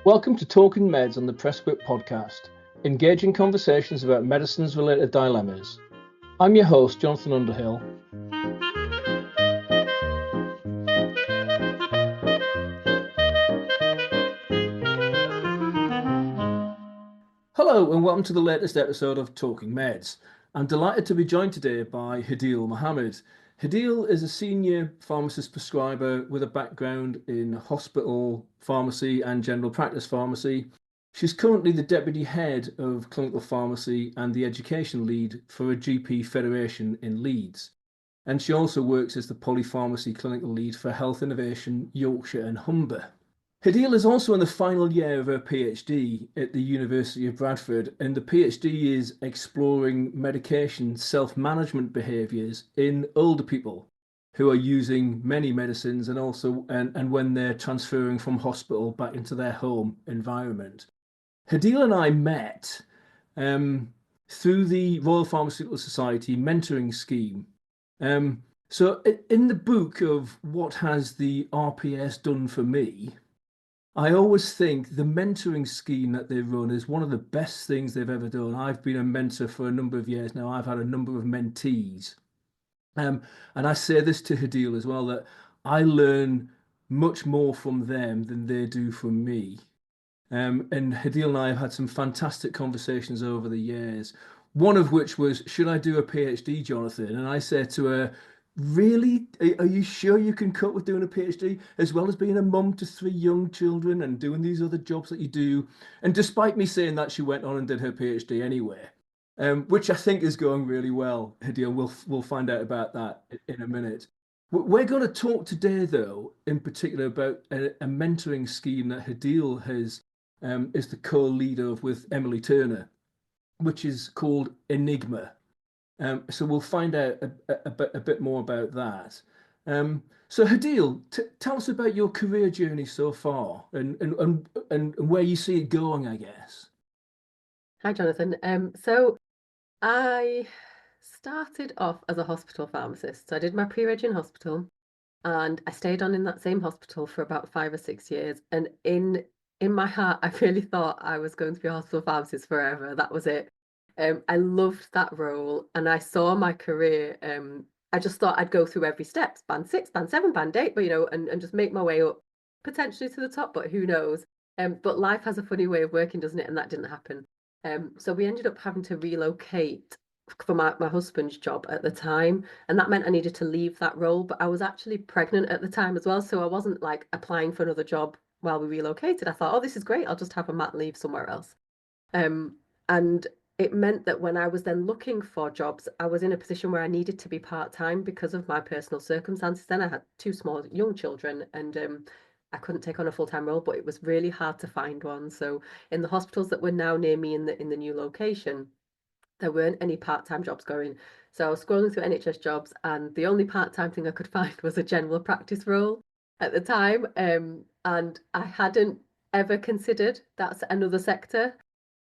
Welcome to Talking Meds on the PrescQIPP podcast, engaging conversations about medicines-related dilemmas. I'm your host, Jonathan Underhill. Hello and welcome to the latest episode of Talking Meds. I'm delighted to be joined today by Hadeel Mohamed. Hadeel is a senior pharmacist prescriber with a background in hospital pharmacy and general practice pharmacy. She's currently the deputy head of clinical pharmacy and the education lead for a GP federation in Leeds. And she also works as the Polypharmacy clinical lead for Health Innovation Yorkshire and Humber. Hadeel is also in the final year of her PhD at the University of Bradford, and the PhD is exploring medication self-management behaviours in older people who are using many medicines and also and when they're transferring from hospital back into their home environment. Hadeel and I met through the Royal Pharmaceutical Society mentoring scheme. So in the book of what has the RPS done for me, I always think the mentoring scheme that they run is one of the best things they've ever done. I've been a mentor for a number of years now. I've had a number of mentees. And I say this to Hadeel as well, that I learn much more from them than they do from me. And Hadeel and I have had some fantastic conversations over the years. One of which was, should I do a PhD, Jonathan? And I said to her, really? Are you sure you can cope with doing a PhD as well as being a mum to 3 young children and doing these other jobs that you do? And despite me saying that, she went on and did her PhD anyway, which I think is going really well. Hadeel, we'll find out about that in a minute. We're going to talk today, though, in particular about a mentoring scheme that Hadeel has is the co-leader of with Emily Turner, which is called ENIGMA. So we'll find out a bit more about that. So Hadeel, tell us about your career journey so far and where you see it going, I guess. Hi, Jonathan. So I started off as a hospital pharmacist. So I did my pre-reg in hospital and I stayed on in that same hospital for about 5 or 6 years. And in my heart, I really thought I was going to be a hospital pharmacist forever. That was it. I loved that role and I saw my career. I just thought I'd go through every step, band 6, band 7, band 8, but and just make my way up potentially to the top, but who knows? But life has a funny way of working, doesn't it? And that didn't happen. So we ended up having to relocate for my husband's job at the time. And that meant I needed to leave that role, but I was actually pregnant at the time as well. So I wasn't like applying for another job while we relocated. I thought, oh, this is great. I'll just have a mat leave somewhere else. And it meant that when I was then looking for jobs, I was in a position where I needed to be part-time because of my personal circumstances. Then I had 2 small young children and I couldn't take on a full-time role, but it was really hard to find one. So in the hospitals that were now near me in the new location, there weren't any part-time jobs going. So I was scrolling through NHS jobs and the only part-time thing I could find was a general practice role at the time. And I hadn't ever considered that's another sector.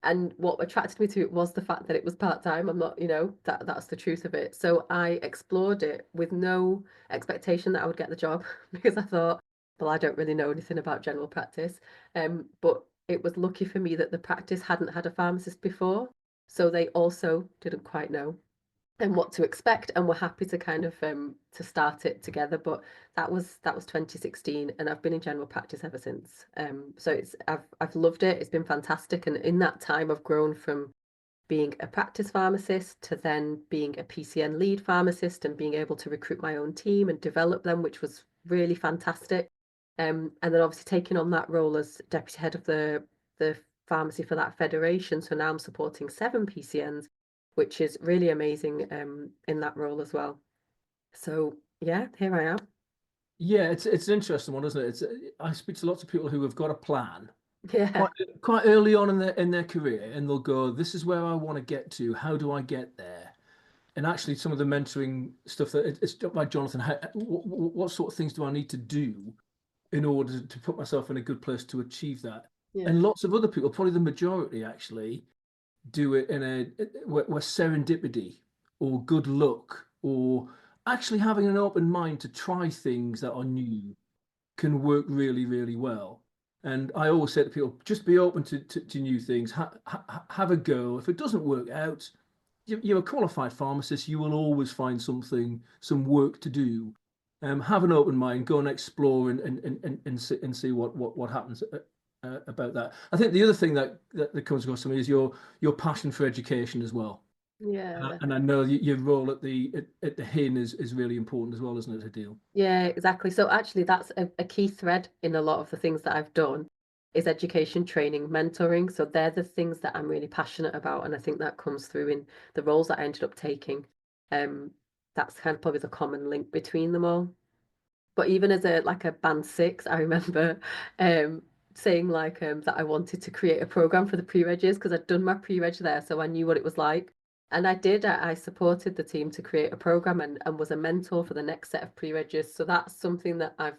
And what attracted me to it was the fact that it was part-time. I'm not, that's the truth of it. So I explored it with no expectation that I would get the job because I thought, well, I don't really know anything about general practice. But it was lucky for me that the practice hadn't had a pharmacist before. So they also didn't quite know and what to expect and were happy to kind of to start it together. But that was 2016 and I've been in general practice ever since. So I've loved it. It's been fantastic. And in that time I've grown from being a practice pharmacist to then being a PCN lead pharmacist and being able to recruit my own team and develop them, which was really fantastic. And then obviously taking on that role as deputy head of the pharmacy for that federation. So now I'm supporting 7 PCNs, which is really amazing in that role as well. So yeah, here I am. Yeah, it's an interesting one, isn't it? I speak to lots of people who have got a plan Yeah. quite early on in their career, and they'll go, "This is where I want to get to. How do I get there?" And actually, some of the mentoring stuff that it's like Jonathan, what sort of things do I need to do in order to put myself in a good place to achieve that? Yeah. And lots of other people, probably the majority actually, do it in where serendipity or good luck or actually having an open mind to try things that are new can work really, really well. And I always say to people, just be open to new things. Have a go. If it doesn't work out, you're a qualified pharmacist. You will always find something, some work to do. Have an open mind. Go and explore and see what happens about that. I think the other thing that comes across to me is your passion for education as well. Yeah. And I know your role at the HIN is really important as well, isn't it, Hadeel? Yeah, exactly. So actually that's a key thread in a lot of the things that I've done is education, training, mentoring. So they're the things that I'm really passionate about. And I think that comes through in the roles that I ended up taking. Um, that's kind of probably the common link between them all. But even as a band six, I remember um saying that I wanted to create a program for the pre-regs because I'd done my pre-reg there, so I knew what it was like. And I did. I supported the team to create a program and was a mentor for the next set of pre-regs. So that's something that I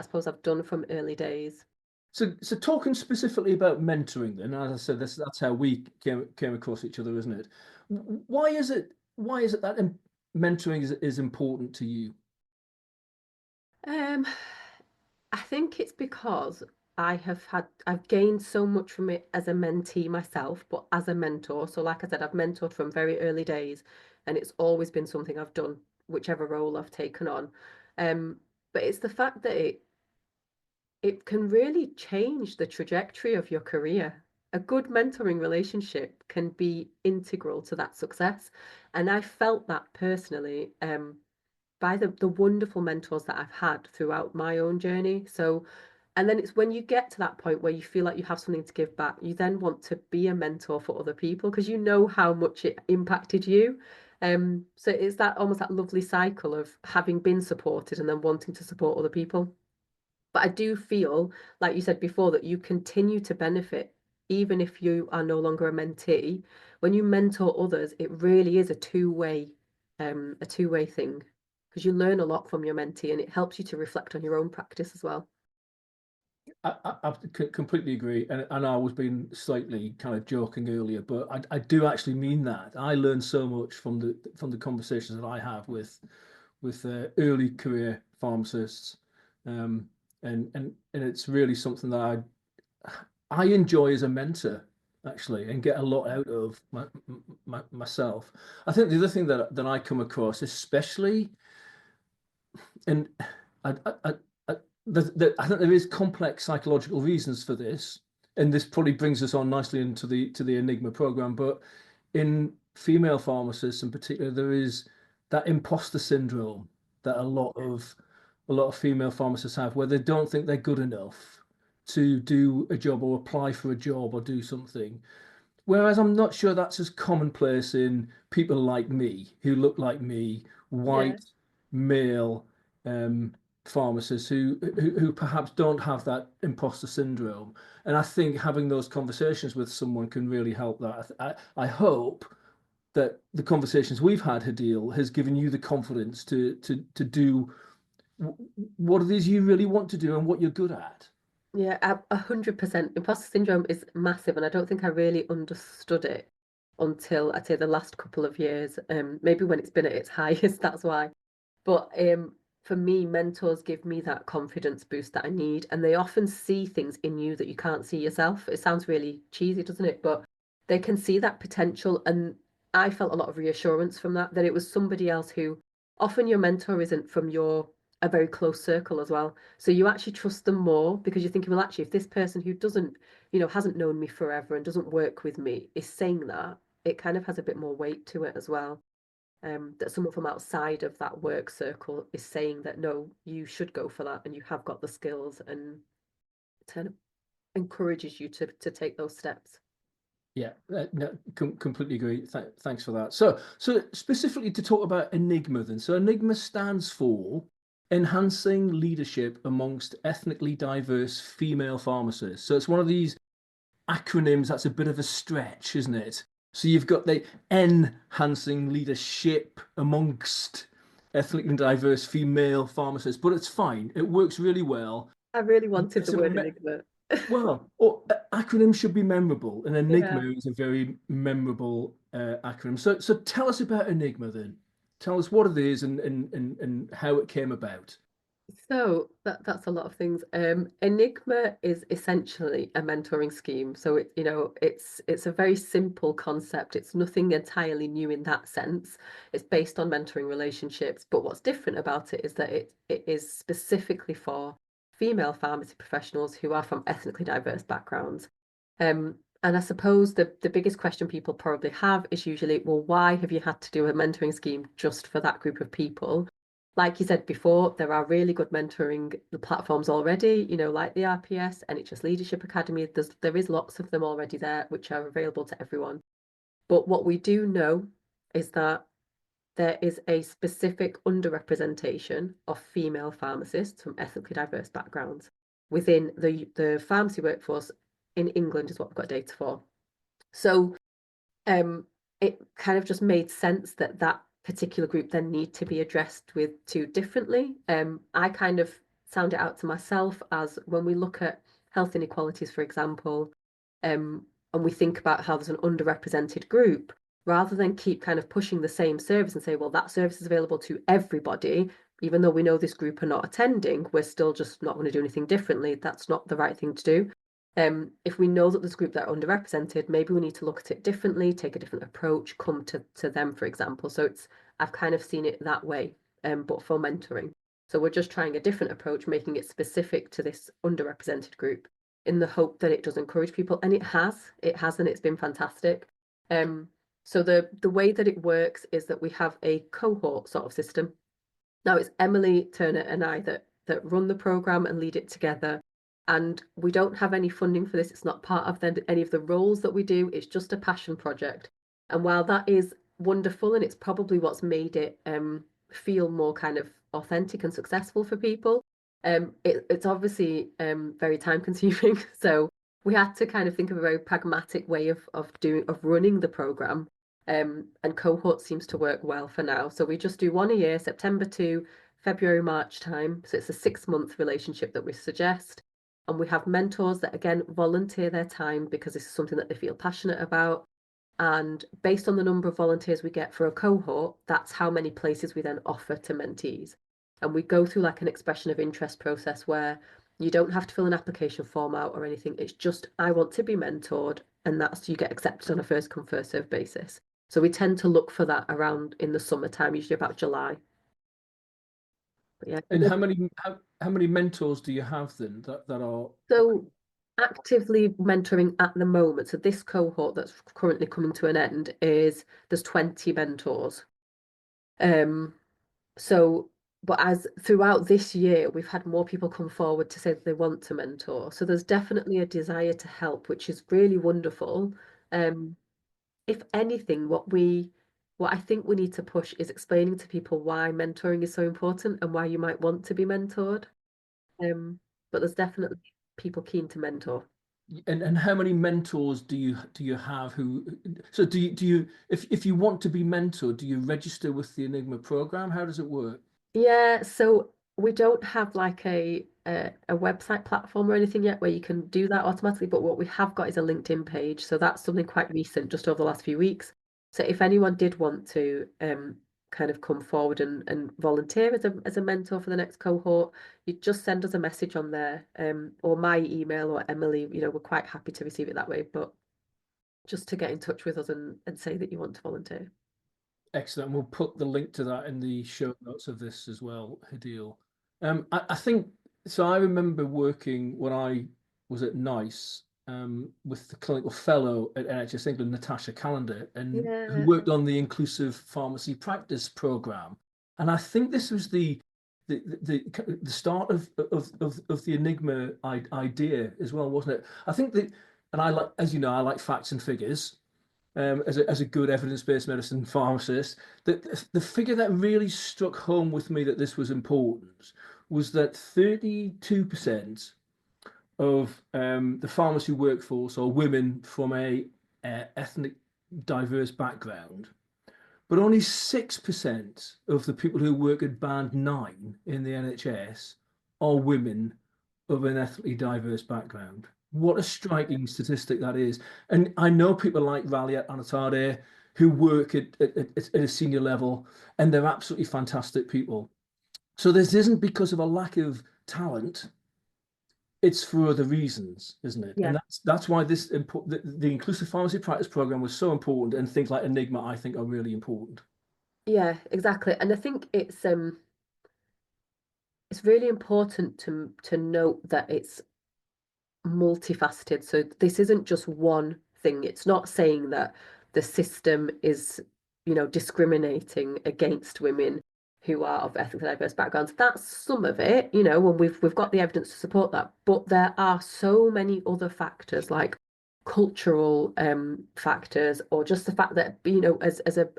suppose I've done from early days. So talking specifically about mentoring, then, as I said, that's how we came across each other, isn't it? Why is it that mentoring is important to you? Um, I think it's because I've gained so much from it as a mentee myself, but as a mentor. So, like I said, I've mentored from very early days, and it's always been something I've done, whichever role I've taken on. Um, but it's the fact that it can really change the trajectory of your career. A good mentoring relationship can be integral to that success. And I felt that personally, by the wonderful mentors that I've had throughout my own journey. So, and then it's when you get to that point where you feel like you have something to give back, you then want to be a mentor for other people because you know how much it impacted you. So it's that almost that lovely cycle of having been supported and then wanting to support other people. But I do feel, like you said before, that you continue to benefit even if you are no longer a mentee. When you mentor others, it really is a two-way thing because you learn a lot from your mentee and it helps you to reflect on your own practice as well. I completely agree, and I was being slightly kind of joking earlier, but I do actually mean that. I learn so much from the conversations that I have with early career pharmacists, um, and it's really something that I enjoy as a mentor actually, and get a lot out of myself. I think the other thing that I come across, especially, and I, I, I, I I think there is complex psychological reasons for this, and this probably brings us on nicely into the ENIGMA program. But in female pharmacists in particular, there is that imposter syndrome that a lot of female pharmacists have, where they don't think they're good enough to do a job or apply for a job or do something. Whereas I'm not sure that's as commonplace in people like me, who look like me, Yeah, white, male, um, pharmacists who perhaps don't have that imposter syndrome. And I think having those conversations with someone can really help that. I hope that the conversations we've had, Hadeel, has given you the confidence to do what it is you really want to do and what you're good at. yeah, 100%. Imposter syndrome is massive, and I don't think I really understood it until I'd say the last couple of years. Maybe when it's been at its highest, that's why. But for me, mentors give me that confidence boost that I need, and they often see things in you that you can't see yourself. It sounds really cheesy, doesn't it? But they can see that potential, and I felt a lot of reassurance from that, that it was somebody else who often your mentor isn't from your a very close circle as well. So you actually trust them more because you're thinking, well, actually, if this person who doesn't, hasn't known me forever and doesn't work with me is saying that, it kind of has a bit more weight to it as well that someone from outside of that work circle is saying that no, you should go for that and you have got the skills and kind of encourages you to take those steps. Yeah, no, completely agree. Thanks for that. So specifically to talk about ENIGMA then. So ENIGMA stands for Enhancing Leadership Amongst Ethnically Diverse Female Pharmacists. So it's one of these acronyms that's a bit of a stretch, isn't it? So you've got the Enhancing Leadership Amongst Ethnically Diverse Female Pharmacists, but it's fine. It works really well. I really wanted It's the a word me enigma. acronyms should be memorable, and Yeah. Enigma is a very memorable acronym. So tell us about Enigma then. Tell us what it is and how it came about. So that's a lot of things. Enigma is essentially a mentoring scheme. So it's a very simple concept. It's nothing entirely new in that sense. It's based on mentoring relationships. But what's different about it is that it is specifically for female pharmacy professionals who are from ethnically diverse backgrounds. And I suppose the biggest question people probably have is usually, well, why have you had to do a mentoring scheme just for that group of people? Like you said before, there are really good mentoring platforms already, like the RPS, NHS Leadership Academy. There is lots of them already there, which are available to everyone. But what we do know is that there is a specific underrepresentation of female pharmacists from ethnically diverse backgrounds within the pharmacy workforce in England, is what we've got data for. So it kind of just made sense that that particular group then need to be addressed with two differently. I kind of sound it out to myself as when we look at health inequalities, for example, and we think about how there's an underrepresented group, rather than keep kind of pushing the same service and say, well, that service is available to everybody, even though we know this group are not attending, we're still just not going to do anything differently. That's not the right thing to do. If we know that there's a group that are underrepresented, maybe we need to look at it differently, take a different approach, come to them, for example. So I've kind of seen it that way, but for mentoring. So we're just trying a different approach, making it specific to this underrepresented group in the hope that it does encourage people. And it has, and it's been fantastic. So the way that it works is that we have a cohort sort of system. Now it's Emily Turner and I that run the program and lead it together. And we don't have any funding for this. It's not part of any of the roles that we do. It's just a passion project. And while that is wonderful, and it's probably what's made it feel more kind of authentic and successful for people, it's obviously very time consuming. So we had to kind of think of a very pragmatic way of running the program. And cohort seems to work well for now. So we just do one a year, September to February, March time. So it's a 6-month relationship that we suggest. And we have mentors that, again, volunteer their time because this is something that they feel passionate about. And based on the number of volunteers we get for a cohort, that's how many places we then offer to mentees. And we go through like an expression of interest process where you don't have to fill an application form out or anything. It's just, I want to be mentored. And that's, you get accepted on a first come, first serve basis. So we tend to look for that around in the summertime, usually about July. But yeah. And how many mentors do you have then that are So actively mentoring at the moment, so this cohort that's currently coming to an end there's 20 mentors. Um, so but as throughout this year, we've had more people come forward to say that they want to mentor. So there's definitely a desire to help, which is really wonderful. Um, if anything, what I think we need to push is explaining to people why mentoring is so important and why you might want to be mentored. Um, but there's definitely people keen to mentor. and how many mentors do you have who so do you if you want to be mentored, do you register with the Enigma program? How does it work? Yeah, so we don't have like a website platform or anything yet where you can do that automatically, but what we have got is a LinkedIn page. So that's something quite recent, just over the last few weeks. So if anyone did want to kind of come forward and volunteer as a mentor for the next cohort, you just send us a message on there, or my email or Emily, we're quite happy to receive it that way, but just to get in touch with us and say that you want to volunteer. Excellent. We'll put the link to that in the show notes of this as well, Hadeel. I think so. I remember working when I was at NICE with the clinical fellow at NHS England, Natasha Callender, and who Yeah. worked on the inclusive pharmacy practice program. And I think this was the start of the Enigma idea as well, wasn't it? I think that, and I like, as you know, I like facts and figures as a good evidence-based medicine pharmacist, that the figure that really struck home with me that this was important was that 32% of the pharmacy workforce are women from a ethnic diverse background, but only 6% of the people who work at band 9 in the NHS are women of an ethnically diverse background. What a striking statistic that is. And I know people like Ralia Anatade who work at a senior level, and they're absolutely fantastic people. So this isn't because of a lack of talent, it's for other reasons, isn't it? Yeah. And that's why the inclusive pharmacy practice program was so important, and things like ENIGMA, I think, are really important. Yeah, exactly. And I think it's really important to note that it's multifaceted. So this isn't just one thing. It's not saying that the system is, discriminating against women who are of ethnically diverse backgrounds. That's some of it, and we've got the evidence to support that. But there are so many other factors like cultural factors, or just the fact that,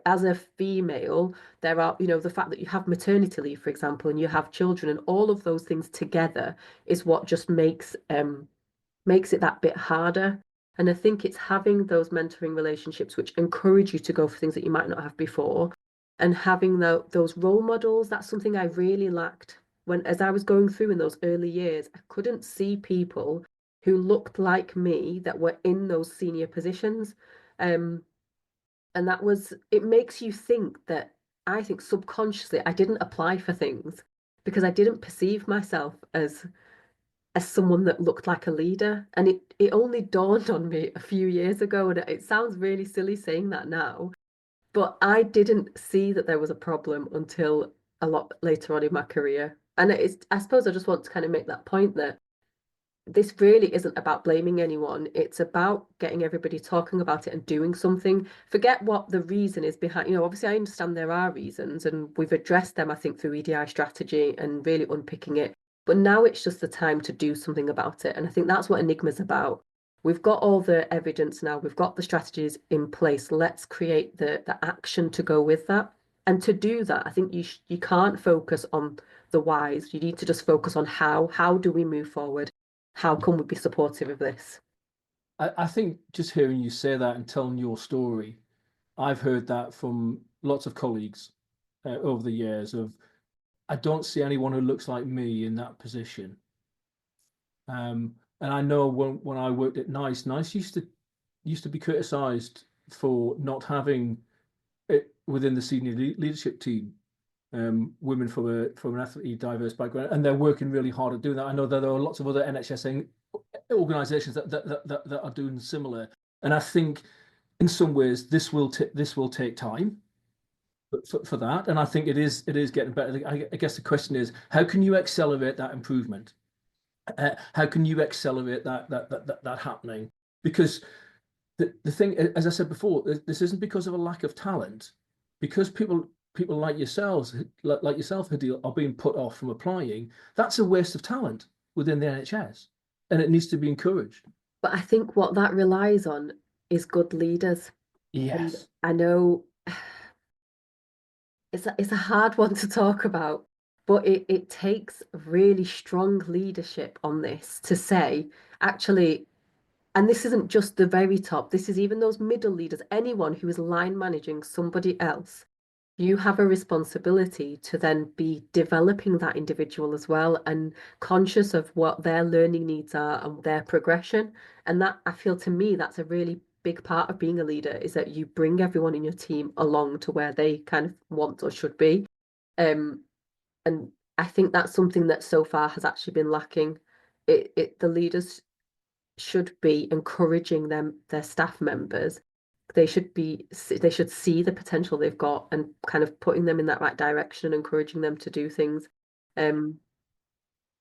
as a female, there are, the fact that you have maternity leave, for example, and you have children, and all of those things together is what just makes it that bit harder. And I think it's having those mentoring relationships which encourage you to go for things that you might not have before, and having those role models. That's something I really lacked as I was going through in those early years. I couldn't see people who looked like me that were in those senior positions. Um, and it makes you think that, I think subconsciously, I didn't apply for things because I didn't perceive myself as someone that looked like a leader. And it only dawned on me a few years ago, and it sounds really silly saying that now, but I didn't see that there was a problem until a lot later on in my career. And I suppose I just want to kind of make that point that this really isn't about blaming anyone. It's about getting everybody talking about it and doing something. Forget what the reason is behind, obviously I understand there are reasons, and we've addressed them, I think, through EDI strategy and really unpicking it. But now it's just the time to do something about it. And I think that's what ENIGMA's about. We've got all the evidence now, we've got the strategies in place. Let's create the action to go with that. And to do that, I think you can't focus on the whys. You need to just focus on how. How do we move forward? How can we be supportive of this? I think just hearing you say that and telling your story, I've heard that from lots of colleagues over the years of, I don't see anyone who looks like me in that position. And I know when I worked at Nice used to be criticised for not having it within the senior leadership team, women from an ethnically diverse background, and they're working really hard at doing that. I know that there are lots of other NHS organisations that are doing similar, and I think in some ways this will take time for that, and I think it is getting better. I guess the question is, how can you accelerate that improvement? How can you accelerate that happening? Because the thing, as I said before, this isn't because of a lack of talent, because people like yourself, Hadeel, are being put off from applying. That's a waste of talent within the NHS, and it needs to be encouraged. But I think what that relies on is good leaders. And Yes. I know it's a hard one to talk about, but it takes really strong leadership on this to say, actually, and this isn't just the very top, this is even those middle leaders, anyone who is line managing somebody else. You have a responsibility to then be developing that individual as well, and conscious of what their learning needs are and their progression. And that, I feel, to me, that's a really big part of being a leader, is that you bring everyone in your team along to where they kind of want or should be. Um, and I think that's something that so far has actually been lacking. The leaders should be encouraging their staff members. They should see the potential they've got and kind of putting them in that right direction and encouraging them to do things. Um,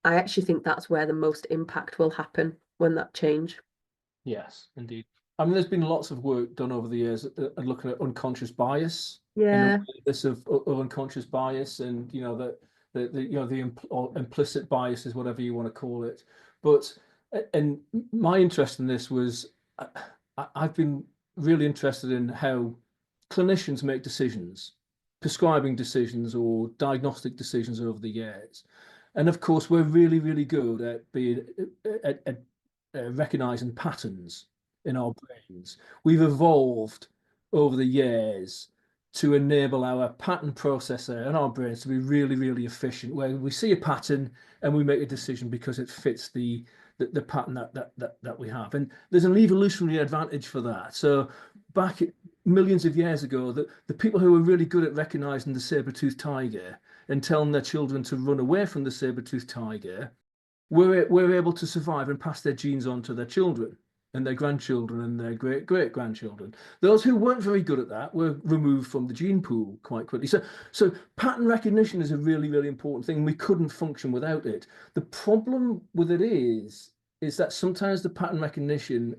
I actually think that's where the most impact will happen, when that change. Yes, indeed. I mean, there's been lots of work done over the years at looking at unconscious bias and Yeah. awareness of unconscious bias, and the implicit biases, whatever you want to call it. But and my interest in this was, I've been really interested in how clinicians make decisions, prescribing decisions or diagnostic decisions over the years. And of course, we're really, really good at being at recognizing patterns in our brains. We've evolved over the years to enable our pattern processor in our brains to be really, really efficient, where we see a pattern and we make a decision because it fits the pattern that we have. And there's an evolutionary advantage for that. So back millions of years ago, the people who were really good at recognizing the saber-toothed tiger and telling their children to run away from the saber-toothed tiger, were able to survive and pass their genes on to their children and their grandchildren and their great-great-grandchildren. Those who weren't very good at that were removed from the gene pool quite quickly. So pattern recognition is a really, really important thing. We couldn't function without it. The problem with it is that sometimes the pattern recognition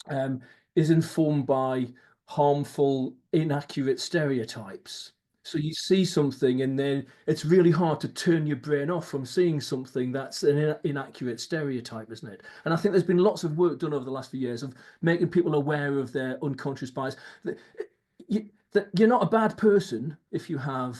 um, is informed by harmful, inaccurate stereotypes. So you see something, and then it's really hard to turn your brain off from seeing something that's an inaccurate stereotype, isn't it? And I think there's been lots of work done over the last few years of making people aware of their unconscious bias. That you're not a bad person if you have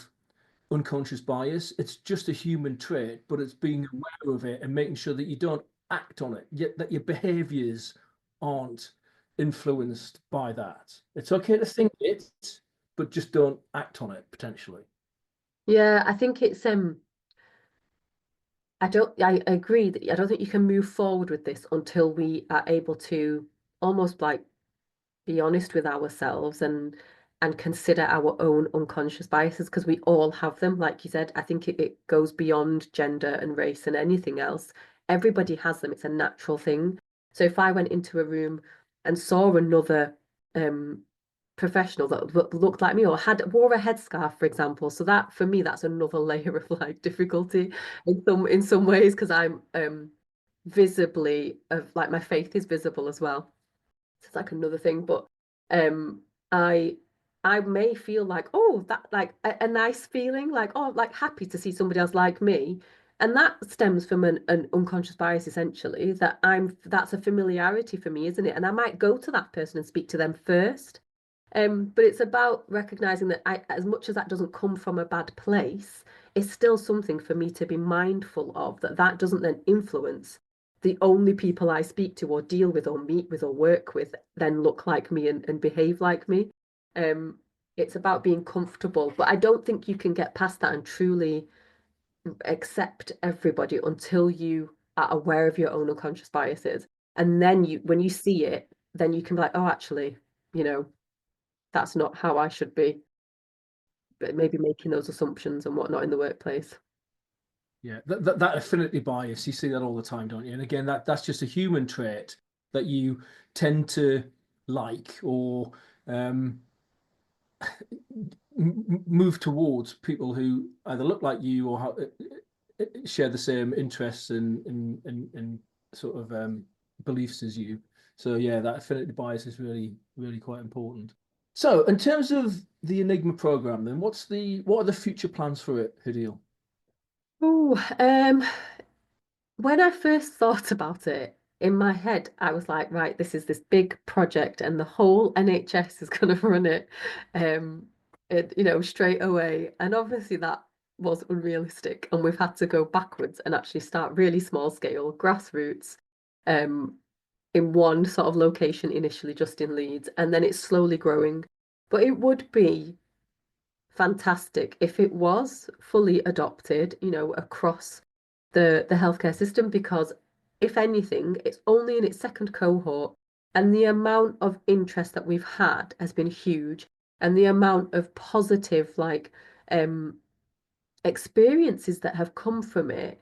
unconscious bias. It's just a human trait, but it's being aware of it and making sure that you don't act on it, yet that your behaviors aren't influenced by that. It's okay to think it, but just don't act on it potentially. Yeah, I think it's I agree that I don't think you can move forward with this until we are able to almost like be honest with ourselves and consider our own unconscious biases, because we all have them. Like you said, I think it goes beyond gender and race and anything else. Everybody has them. It's a natural thing. So if I went into a room and saw another professional that looked like me or had wore a headscarf, for example, so that for me that's another layer of like difficulty in some ways, because I'm visibly of like my faith is visible as well. It's like another thing, but um I I may feel like, oh, that like a nice feeling, like, oh, like happy to see somebody else like me. And that stems from an unconscious bias, essentially, that that's a familiarity for me, isn't it? And I might go to that person and speak to them first. But it's about recognizing that as much as that doesn't come from a bad place, it's still something for me to be mindful of, that doesn't then influence the only people I speak to or deal with or meet with or work with then look like me and behave like me. Um, it's about being comfortable, but I don't think you can get past that and truly accept everybody until you are aware of your own unconscious biases. And then when you see it, then you can be like, oh, actually, you know, that's not how I should be, but maybe making those assumptions and whatnot in the workplace. Yeah, that affinity bias, you see that all the time, don't you? And again, that's just a human trait that you tend to like or um, move towards people who either look like you or share the same interests and sort of beliefs as you. So yeah, that affinity bias is really, really quite important. So in terms of the Enigma program, then what are the future plans for it, Hadeel? Oh, when I first thought about it in my head, I was like, right, this is this big project, and the whole NHS is going to run it, um, straight away. And obviously, that was unrealistic, and we've had to go backwards and actually start really small scale, grassroots, um, in one sort of location initially, just in Leeds, and then it's slowly growing. But it would be fantastic if it was fully adopted, across the healthcare system, because if anything, it's only in its second cohort, and the amount of interest that we've had has been huge, and the amount of positive um experiences that have come from it,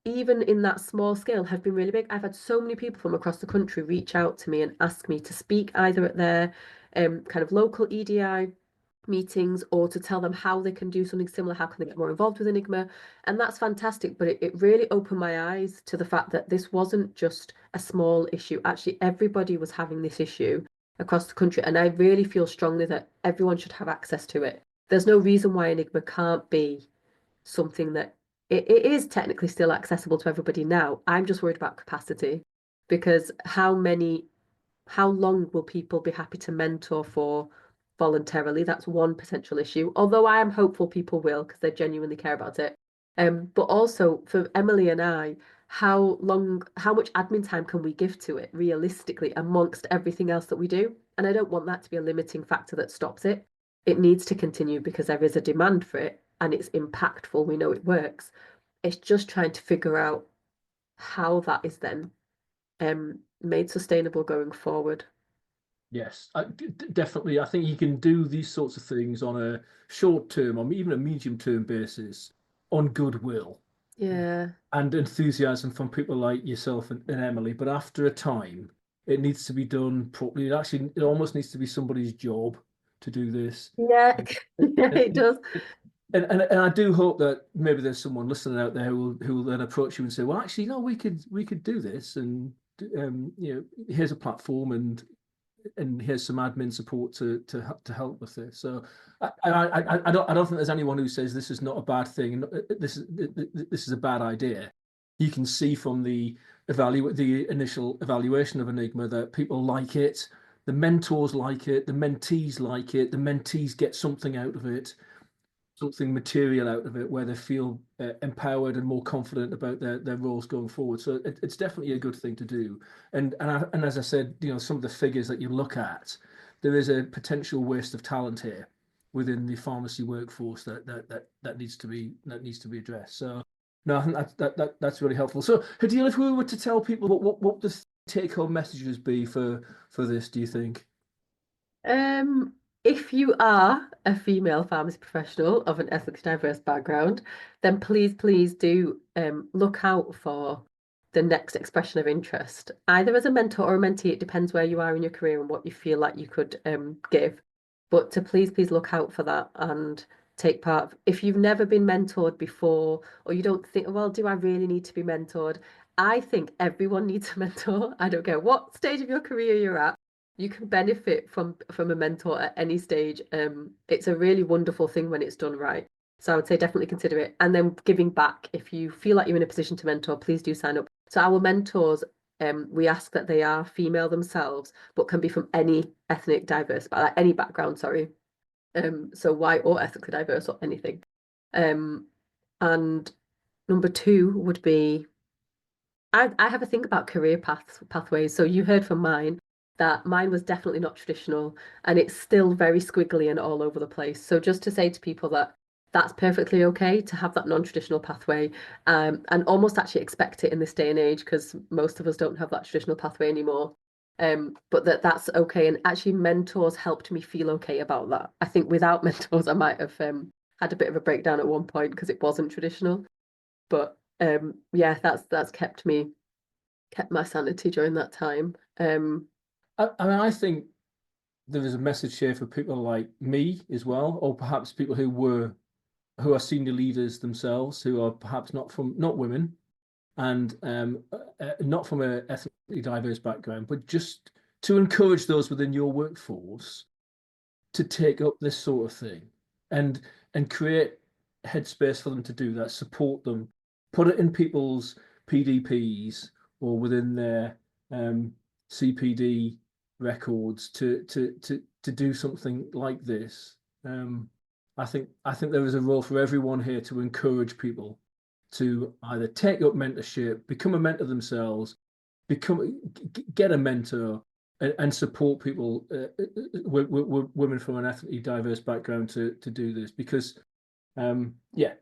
even in that small scale, have been really big. I've had so many people from across the country reach out to me and ask me to speak either at their kind of local EDI meetings or to tell them how they can do something similar, how can they get more involved with Enigma. And that's fantastic, but it really opened my eyes to the fact that this wasn't just a small issue. Actually, everybody was having this issue across the country, and I really feel strongly that everyone should have access to it. There's no reason why Enigma can't be something that it is technically still accessible to everybody now. I'm just worried about capacity, because how long will people be happy to mentor for voluntarily? That's one potential issue. Although I am hopeful people will, because they genuinely care about it. But also for Emily and I, how much admin time can we give to it realistically amongst everything else that we do? And I don't want that to be a limiting factor that stops it. It needs to continue because there is a demand for it and it's impactful. We know it works. It's just trying to figure out how that is then made sustainable going forward. Yes, definitely. I think you can do these sorts of things on a short term or even a medium term basis on goodwill Yeah. and enthusiasm from people like yourself and Emily. But after a time, it needs to be done properly. It almost needs to be somebody's job to do this. Yeah, And, yeah, and, it does. and I do hope that maybe there's someone listening out there who will then approach you and say, well, actually, no, we could do this, and here's a platform, and here's some admin support to help with this. So I don't think there's anyone who says this is not a bad thing and this is a bad idea. You can see from the initial evaluation of Enigma that people like it, the mentors like it, the mentees like it, the mentees get something out of it, something material out of it, where they feel empowered and more confident about their roles going forward. So it's definitely a good thing to do. And as I said, some of the figures that you look at, there is a potential waste of talent here within the pharmacy workforce that needs to be addressed. So no, I think that's really helpful. So Hadeel, if we were to tell people what the take home messages be for this, do you think? Um, if you are a female pharmacy professional of an ethnically diverse background, then please do look out for the next expression of interest, either as a mentor or a mentee. It depends where you are in your career and what you feel like you could give. But to please look out for that and take part. If you've never been mentored before, or you don't think, well, do I really need to be mentored? I think everyone needs a mentor. I don't care what stage of your career you're at, you can benefit from a mentor at any stage. It's a really wonderful thing when it's done right. So I would say definitely consider it. And then giving back, if you feel like you're in a position to mentor, please do sign up. So our mentors, we ask that they are female themselves, but can be from any ethnic diverse, like any background, sorry. So white or ethnically diverse or anything. Um, and number two would be I have a think about career pathways. So you heard from mine that mine was definitely not traditional and it's still very squiggly and all over the place. So just to say to people that that's perfectly okay to have that non-traditional pathway, and almost actually expect it in this day and age because most of us don't have that traditional pathway anymore. But that's okay. And actually mentors helped me feel okay about that. I think without mentors, I might have had a bit of a breakdown at one point because it wasn't traditional. But yeah, that's kept my sanity during that time. I mean, I think there is a message here for people like me as well, or perhaps people who are senior leaders themselves, who are perhaps not women and not from a ethnically diverse background, but just to encourage those within your workforce to take up this sort of thing and create headspace for them to do that, support them, put it in people's PDPs or within their CPD records to do something like this. Um, I think there is a role for everyone here to encourage people to either take up mentorship, become a mentor themselves, get a mentor, and support people, women from an ethnically diverse background to do this because, yeah,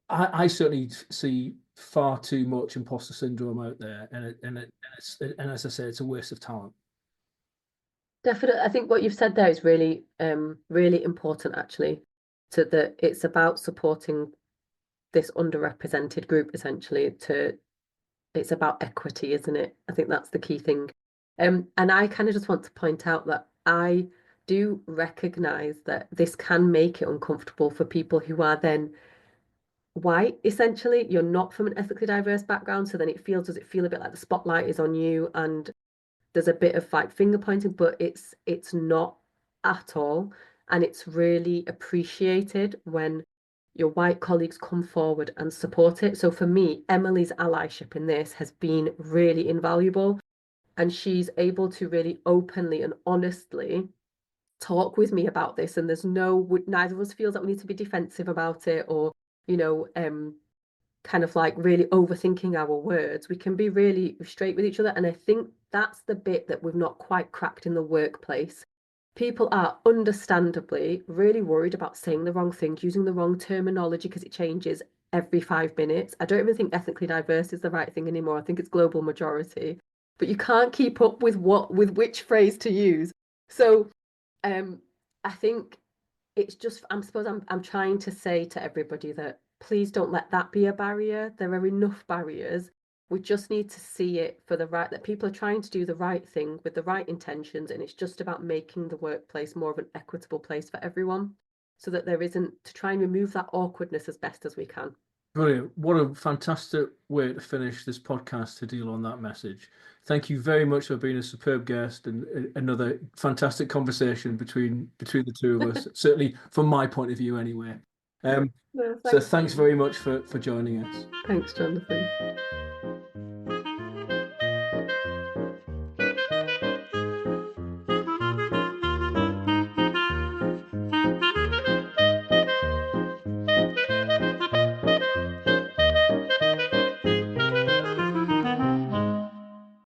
I certainly see far too much imposter syndrome out there, and as I say, it's a waste of talent. Definitely, I think what you've said there is really important actually. To that it's about supporting this underrepresented group essentially. It's about equity, isn't it? I think that's the key thing. And I kind of just want to point out that I do recognize that this can make it uncomfortable for people who are then white, essentially. You're not from an ethnically diverse background, so then does it feel a bit like the spotlight is on you and there's a bit of like finger pointing, but it's not at all. And it's really appreciated when your white colleagues come forward and support it. So for me, Emily's allyship in this has been really invaluable. And she's able to really openly and honestly talk with me about this. And neither of us feels that we need to be defensive about it or, you know, kind of like really overthinking our words. We can be really straight with each other. And I think that's the bit that we've not quite cracked in the workplace. People are understandably really worried about saying the wrong thing, using the wrong terminology because it changes every 5 minutes. I don't even think ethnically diverse is the right thing anymore. I think it's global majority. but you can't keep up with which phrase to use. So I think it's just, I suppose I'm trying to say to everybody that please don't let that be a barrier. There are enough barriers. We just need to see it for the right, that people are trying to do the right thing with the right intentions, and it's just about making the workplace more of an equitable place for everyone, so that there isn't, to try and remove that awkwardness as best as we can. Brilliant. What a fantastic way to finish this podcast, to deal on that message. Thank you very much for being a superb guest, and another fantastic conversation between the two of us, certainly from my point of view anyway. No, So thanks. thanks very much for joining us. Thanks, Jonathan.